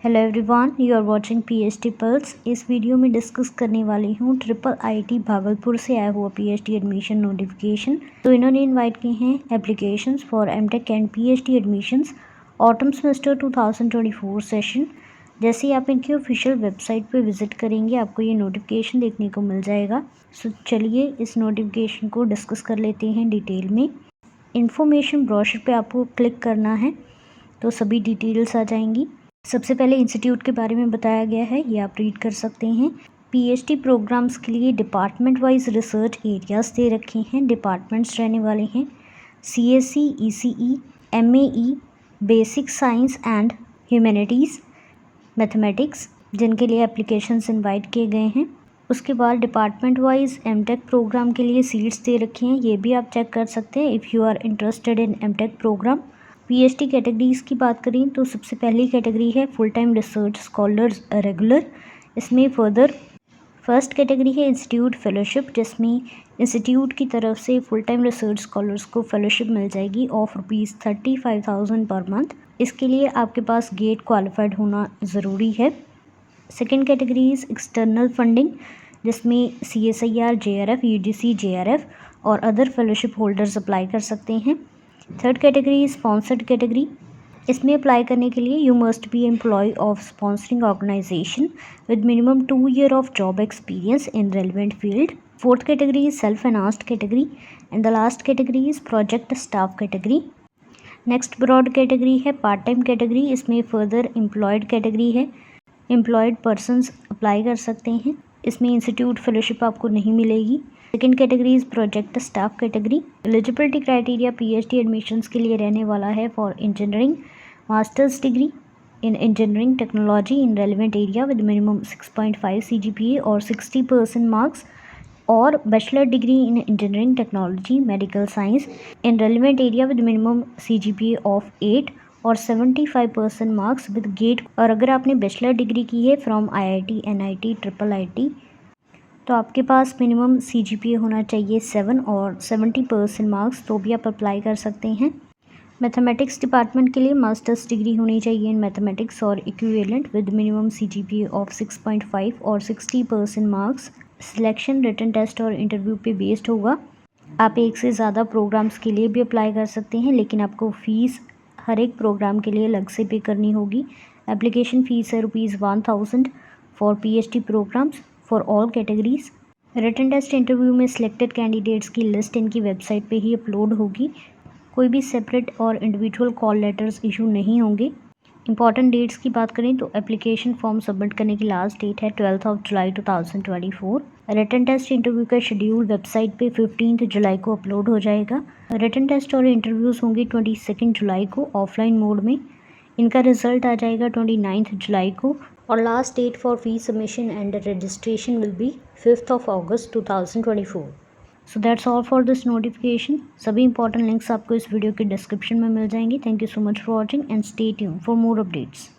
Hello everyone, you are watching PhD pulse. इस video में discuss करने वाली हूँ ट्रिपल आईटी भागलपुर से आया हुआ पीएचडी एडमिशन नोटिफिकेशन। तो इन्होंने इनवाइट की हैं applications for MTech and PhD admissions autumn semester 2024 session. जैसे ही आप इनकी ऑफिशियल वेबसाइट पे विजिट करेंगे आपको ये नोटिफिकेशन देखने को मिल जाएगा। सो चलिए इस नोटिफिकेशन को डिस्कस कर लेते हैं डिटेल में। इन्फॉर्मेशन ब्रोशर पे आपको क्लिक करना है तो सभी डिटेल्स आ जाएंगी। सबसे पहले इंस्टीट्यूट के बारे में बताया गया है, ये आप रीड कर सकते हैं। पीएचडी प्रोग्राम्स के लिए department wise research areas they रखे हैं। डिपार्टमेंट्स रहने वाले हैं CSC, ECE, MAE, basic science and humanities, mathematics, जिनके लिए एप्लीकेशंस इनवाइट किए गए हैं। उसके बाद डिपार्टमेंट वाइज एमटेक प्रोग्राम के लिए सीट्स दे रखे हैं, ये भी आप चेक कर सकते हैं if you are interested in MTech program. PhD categories की बात करें तो सबसे पहली कैटेगरी है full time research scholars regular. इसमें फर्स्ट कैटेगरी है इंस्टीट्यूट फेलोशिप, जिसमें इंस्टीट्यूट की तरफ से फुल टाइम रिसर्च स्कॉलर्स को फेलोशिप मिल जाएगी ऑफ ₹35,000 पर मंथ। इसके लिए आपके पास गेट क्वालिफाइड होना ज़रूरी है। Second category is external funding, जिसमें CSIR, JRF, UGC, JRF और अदर फेलोशिप होल्डर्स अप्लाई कर सकते हैं। थर्ड कैटेगरी स्पॉन्सर्ड कैटेगरी, इसमें अप्लाई करने के लिए you must be employ of sponsoring organization with minimum 2 years of job experience in relevant field. Fourth category is self financed category and the last category is project staff category. Next broad category है part time category, इसमें further employed category है। Employed persons apply कर सकते हैं, इसमें institute fellowship आपको नहीं मिलेगी। Second category is project staff category. Eligibility criteria PhD admissions के लिए रहने वाला है for engineering masters degree in engineering technology in relevant area with minimum 6.5 CGPA और 60% मार्क्स, और bachelor degree in engineering technology medical science in relevant area with minimum CGPA of 8 और 75% marks with gate. और अगर आपने bachelor degree की है from IIT, NIT, triple IT, तो आपके पास मिनिमम CGPA होना चाहिए 7 और 70% मार्क्स, तो भी आप अप्लाई कर सकते हैं। मैथमेटिक्स डिपार्टमेंट के लिए मास्टर्स डिग्री होनी चाहिए इन मैथमेटिक्स और equivalent with minimum CGPA of 6.5 और 60% मार्क्स। सिलेक्शन रिटन टेस्ट और इंटरव्यू पे बेस्ड होगा। आप एक से ज़्यादा प्रोग्राम्स के लिए भी अप्लाई कर सकते हैं, लेकिन आपको फ़ीस हर एक प्रोग्राम के लिए अलग से पे करनी होगी। एप्लीकेशन फ़ीस है ₹1000 for PhD programs for all categories. Written test interview में सिलेक्टेड कैंडिडेट्स की लिस्ट इनकी वेबसाइट पे ही अपलोड होगी। कोई भी सेपरेट और इंडिविजुअल कॉल लेटर्स इशू नहीं होंगे। इंपॉर्टेंट डेट्स की बात करें तो एप्लीकेशन फॉर्म सबमिट करने की लास्ट डेट है 12 जुलाई 2024। रिटन टेस्ट इंटरव्यू का शेड्यूल वेबसाइट पे 15 जुलाई को अपलोड हो जाएगा। रिटन टेस्ट और इंटरव्यूज़ होंगे 22 जुलाई को ऑफलाइन मोड में। इनका रिजल्ट आ जाएगा 29 जुलाई को, और last date for fee submission and registration will be 5 अगस्त 2024। So that's all for this notification. सभी इंपॉर्टेंट लिंक्स आपको इस वीडियो के डिस्क्रिप्शन में मिल जाएंगे। Thank you so much for watching and stay tuned for more updates.